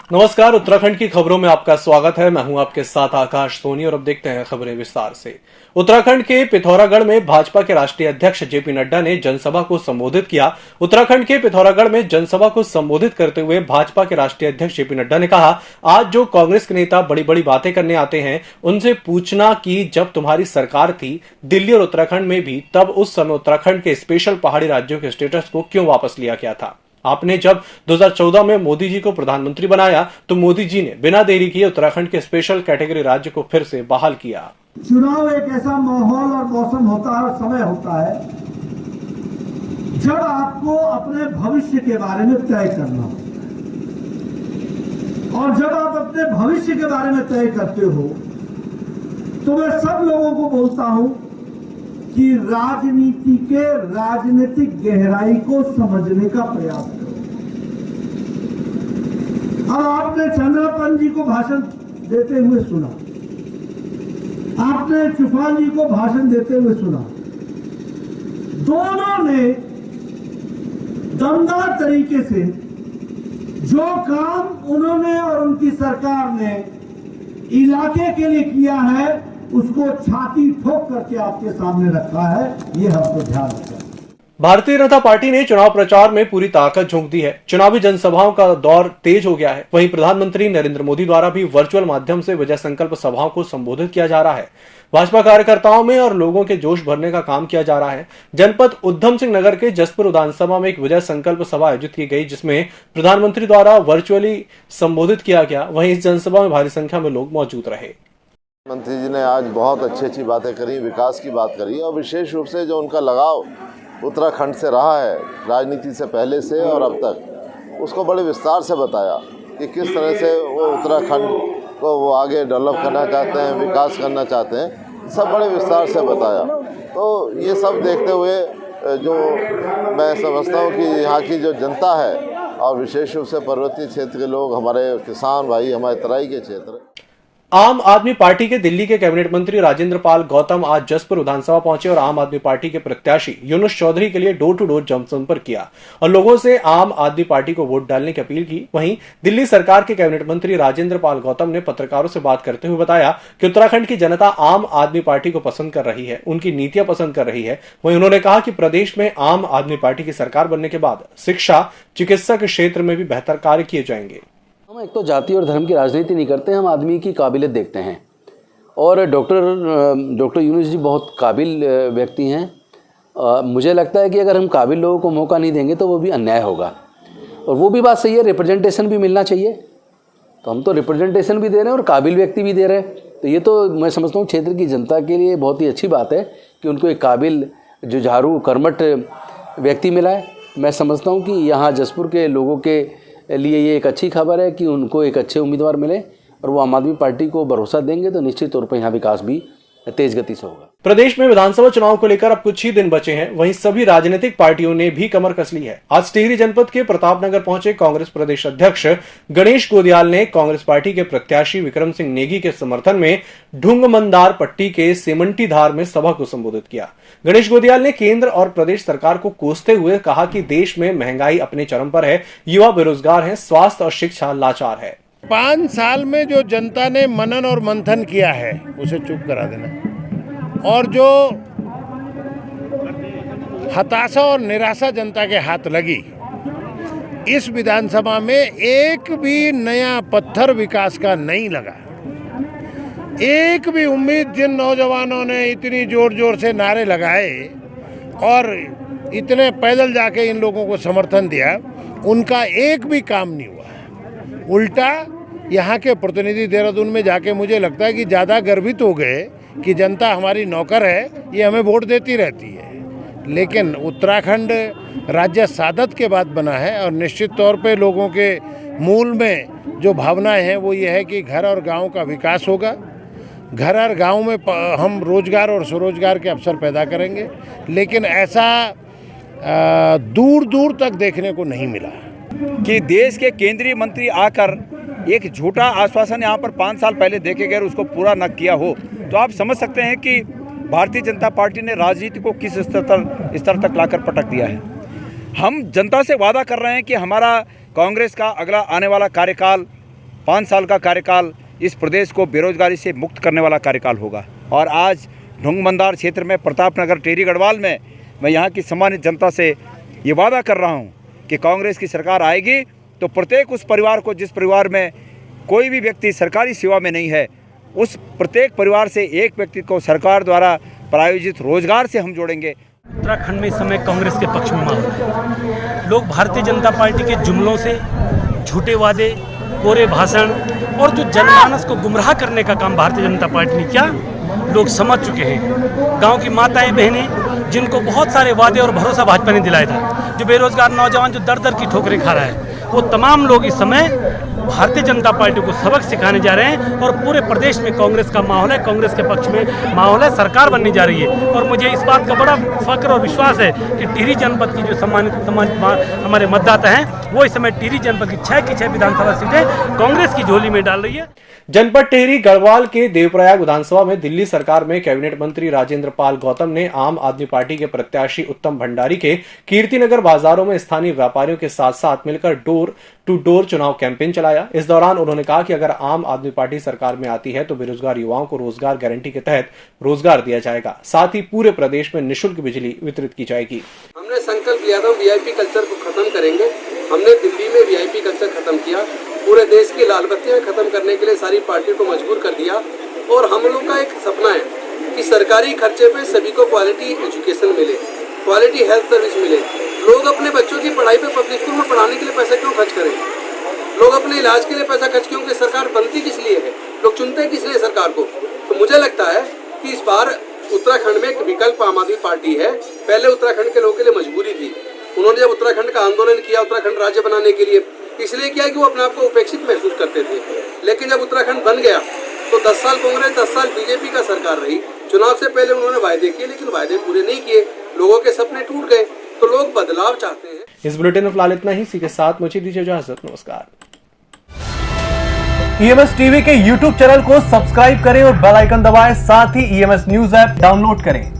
नमस्कार, उत्तराखंड की खबरों में आपका स्वागत है। मैं हूं आपके साथ आकाश सोनी और अब देखते हैं खबरें विस्तार से। उत्तराखंड के पिथौरागढ़ में भाजपा के राष्ट्रीय अध्यक्ष जेपी नड्डा ने जनसभा को संबोधित किया। उत्तराखंड के पिथौरागढ़ में जनसभा को संबोधित करते हुए भाजपा के राष्ट्रीय अध्यक्ष जेपी नड्डा ने कहा, आज जो कांग्रेस के नेता बड़ी बड़ी बातें करने आते हैं, उनसे पूछना कि जब तुम्हारी सरकार थी दिल्ली और उत्तराखंड में भी, तब उस समय उत्तराखंड के स्पेशल पहाड़ी राज्यों के स्टेटस को क्यों वापस लिया गया था। आपने जब 2014 में मोदी जी को प्रधानमंत्री बनाया तो मोदी जी ने बिना देरी किए उत्तराखंड के स्पेशल कैटेगरी राज्य को फिर से बहाल किया। चुनाव एक ऐसा माहौल और मौसम होता है, समय होता है जब आपको अपने भविष्य के बारे में तय करना हो, और जब आप अपने भविष्य के बारे में तय करते हो तो मैं सब लोगों को बोलता हूं कि राजनीति के राजनीतिक गहराई को समझने का प्रयास करो। अब आपने चंद्रपन जी को भाषण देते हुए सुना, आपने चुफान जी को भाषण देते हुए सुना। दोनों ने दमदार तरीके से जो काम उन्होंने और उनकी सरकार ने इलाके के लिए किया है उसको छाती ठोक करके आपके सामने रखा है, ये हमको ध्यान रखना। भारतीय जनता पार्टी ने चुनाव प्रचार में पूरी ताकत झोंक दी है। चुनावी जनसभाओं का दौर तेज हो गया है। वहीं प्रधानमंत्री नरेंद्र मोदी द्वारा भी वर्चुअल माध्यम से विजय संकल्प सभाओं को संबोधित किया जा रहा है। भाजपा कार्यकर्ताओं में और लोगों के जोश भरने का काम किया जा रहा है। जनपद उधम सिंह नगर के जसपुर विधानसभा में एक विजय संकल्प सभा आयोजित की गई, जिसमें प्रधानमंत्री द्वारा वर्चुअली संबोधित किया गया। वहीं इस जनसभा में भारी संख्या में लोग मौजूद रहे। मंत्री जी ने आज बहुत अच्छी बातें करी, विकास की बात करी, और विशेष रूप से जो उनका लगाव उत्तराखंड से रहा है राजनीति से पहले से और अब तक, उसको बड़े विस्तार से बताया कि किस तरह से वो उत्तराखंड को वो आगे डेवलप करना चाहते हैं, विकास करना चाहते हैं, सब बड़े विस्तार से बताया। तो ये सब देखते हुए जो मैं समझता हूँ कि यहाँ की जो जनता है और विशेष रूप से पर्वतीय क्षेत्र के लोग, हमारे किसान भाई, हमारे तराई के क्षेत्र। आम आदमी पार्टी के दिल्ली के कैबिनेट मंत्री राजेंद्र पाल गौतम आज जसपुर विधानसभा पहुंचे और आम आदमी पार्टी के प्रत्याशी यूनुस चौधरी के लिए डोर टू डोर जनसंपर्क किया और लोगों से आम आदमी पार्टी को वोट डालने की अपील की। वहीं दिल्ली सरकार के कैबिनेट मंत्री राजेंद्र पाल गौतम ने पत्रकारों से बात करते हुए बताया कि उत्तराखंड की जनता आम आदमी पार्टी को पसंद कर रही है, उनकी नीतियां पसंद कर रही है। वहीं उन्होंने कहा कि प्रदेश में आम आदमी पार्टी की सरकार बनने के बाद शिक्षा, चिकित्सा के क्षेत्र में भी बेहतर कार्य किए जाएंगे। हम एक तो जाति और धर्म की राजनीति नहीं करते, हम आदमी की काबिलियत देखते हैं। और डॉक्टर यूनुस जी बहुत काबिल व्यक्ति हैं। मुझे लगता है कि अगर हम काबिल लोगों को मौका नहीं देंगे तो वो भी अन्याय होगा। और वो भी बात सही है, रिप्रेजेंटेशन भी मिलना चाहिए। तो हम तो रिप्रेजेंटेशन भी दे रहे हैं और काबिल व्यक्ति भी दे रहे हैं। तो ये तो मैं समझता हूँ क्षेत्र की जनता के लिए बहुत ही अच्छी बात है कि उनको एक काबिल, जुझारू, कर्मठ व्यक्ति मिला है। मैं समझता हूँ कि यहाँ जसपुर के लोगों के लिए ये एक अच्छी खबर है कि उनको एक अच्छे उम्मीदवार मिले और वो आम आदमी पार्टी को भरोसा देंगे तो निश्चित तौर पर यहाँ विकास भी तेज गति से होगा। प्रदेश में विधानसभा चुनाव को लेकर अब कुछ ही दिन बचे हैं। वहीं सभी राजनीतिक पार्टियों ने भी कमर कस ली है। आज टिहरी जनपद के प्रतापनगर पहुंचे कांग्रेस प्रदेश अध्यक्ष गणेश गोदियाल ने कांग्रेस पार्टी के प्रत्याशी विक्रम सिंह नेगी के समर्थन में ढुंगमंदार पट्टी के सेमंटी धार में सभा को संबोधित किया। गणेश गोदियाल ने केंद्र और प्रदेश सरकार को कोसते हुए कहा कि देश में महंगाई अपने चरम पर है, युवा बेरोजगार है, स्वास्थ्य और शिक्षा लाचार है। 5 साल में जो जनता ने मनन और मंथन किया है उसे चुप करा देना, और जो हताशा और निराशा जनता के हाथ लगी, इस विधानसभा में एक भी नया पत्थर विकास का नहीं लगा। एक भी उम्मीद जिन नौजवानों ने इतनी जोर जोर से नारे लगाए और इतने पैदल जाके इन लोगों को समर्थन दिया, उनका एक भी काम नहीं हुआ। उल्टा यहाँ के प्रतिनिधि देहरादून में जाके मुझे लगता है कि ज़्यादा गर्वित हो गए कि जनता हमारी नौकर है, ये हमें वोट देती रहती है। लेकिन उत्तराखंड राज्य सादत के बाद बना है और निश्चित तौर पे लोगों के मूल में जो भावनाएं हैं वो ये है कि घर और गांव का विकास होगा। घर और गांव में हम रोजगार और स्वरोजगार के अवसर पैदा करेंगे, लेकिन ऐसा दूर दूर तक देखने को नहीं मिला कि देश के केंद्रीय मंत्री आकर एक झूठा आश्वासन यहाँ पर 5 साल पहले देके गए, उसको पूरा न किया हो। तो आप समझ सकते हैं कि भारतीय जनता पार्टी ने राजनीति को किस स्तर तक लाकर पटक दिया है। हम जनता से वादा कर रहे हैं कि हमारा कांग्रेस का अगला आने वाला कार्यकाल 5 साल का कार्यकाल इस प्रदेश को बेरोजगारी से मुक्त करने वाला कार्यकाल होगा। और आज ढोंगमंदार क्षेत्र में प्रतापनगर टेरी गढ़वाल में मैं यहाँ की सम्मानित जनता से ये वादा कर रहा हूँ कि कांग्रेस की सरकार आएगी तो प्रत्येक उस परिवार को, जिस परिवार में कोई भी व्यक्ति सरकारी सेवा में नहीं है, उस प्रत्येक परिवार से एक व्यक्ति को सरकार द्वारा प्रायोजित रोजगार से हम जोड़ेंगे। उत्तराखंड में इस समय कांग्रेस के पक्ष में माहौल है। लोग भारतीय जनता पार्टी के जुमलों से, झूठे वादे, कोरे भाषण और जो जनमानस को गुमराह करने का काम भारतीय जनता पार्टी ने किया, लोग समझ चुके हैं। गांव की माताएं बहनें जिनको बहुत सारे वादे और भरोसा भाजपा ने दिलाया था, जो बेरोजगार नौजवान जो दर दर की ठोकरें खा रहा है, वो तमाम लोग इस समय भारतीय जनता पार्टी को सबक सिखाने जा रहे हैं। और पूरे प्रदेश में कांग्रेस का माहौल है, कांग्रेस के पक्ष में माहौल है, सरकार बनने जा रही है। और मुझे इस बात का बड़ा फख्र और विश्वास है कि टिहरी जनपद की जो सम्मानित हमारे मतदाता हैं, वो इस समय टिहरी जनपद की 6 की 6 विधानसभा सीटें कांग्रेस की झोली में डाल रही है। जनपद टिहरी गढ़वाल के देवप्रयाग विधानसभा में दिल्ली सरकार में कैबिनेट मंत्री राजेंद्र पाल गौतम ने आम आदमी पार्टी के प्रत्याशी उत्तम भंडारी के कीर्तिनगर बाजारों में स्थानीय व्यापारियों के साथ साथ मिलकर डोर टू डोर चुनाव कैंपेन चलाया। इस दौरान उन्होंने कहा कि अगर आम आदमी पार्टी सरकार में आती है तो बेरोजगार युवाओं को रोजगार गारंटी के तहत रोजगार दिया जाएगा, साथ ही पूरे प्रदेश में निःशुल्क बिजली वितरित की जाएगी। हमने संकल्प लिया था वीआईपी कल्चर को खत्म करेंगे। हमने दिल्ली में वीआईपी कल्चर खत्म किया, पूरे देश की लाल बत्तियां खत्म करने के लिए सारी पार्टी को मजबूर कर दिया। और हम लोग का एक सपना है कि सरकारी खर्चे पे सभी को क्वालिटी एजुकेशन मिले, क्वालिटी हेल्थ सर्विस मिले। लोग अपने बच्चों की पढ़ाई पे पब्लिक स्कूल में पढ़ाने के लिए पैसा क्यों खर्च करें? लोग अपने इलाज के लिए पैसा खर्च क्यों? सरकार बनती किस लिए है? लोग चुनते हैं किस लिए सरकार को? तो मुझे लगता है कि इस बार उत्तराखंड में एक विकल्प आम आदमी पार्टी है। पहले उत्तराखंड के लोगों के लिए मजबूरी थी, उन्होंने जब उत्तराखंड का आंदोलन किया उत्तराखंड राज्य बनाने के लिए, इसलिए किया कि वो अपने आप को उपेक्षित महसूस करते थे। लेकिन जब उत्तराखंड बन गया तो 10 साल कांग्रेस, 10 साल बीजेपी का सरकार रही। चुनाव से पहले उन्होंने वायदे किए लेकिन वायदे पूरे नहीं किए, लोगों के सपने टूट गए। तो लोग बदलाव चाहते हैं। इस बुलेटिन में फिलहाल इतना ही। इसी के साथ मुझे दीजिए इजाजत। नमस्कार। ईएमएस टीवी के यूट्यूब चैनल को सब्सक्राइब करें और बेल आइकन दबाएं, साथ ही ईएमएस न्यूज ऐप डाउनलोड करें।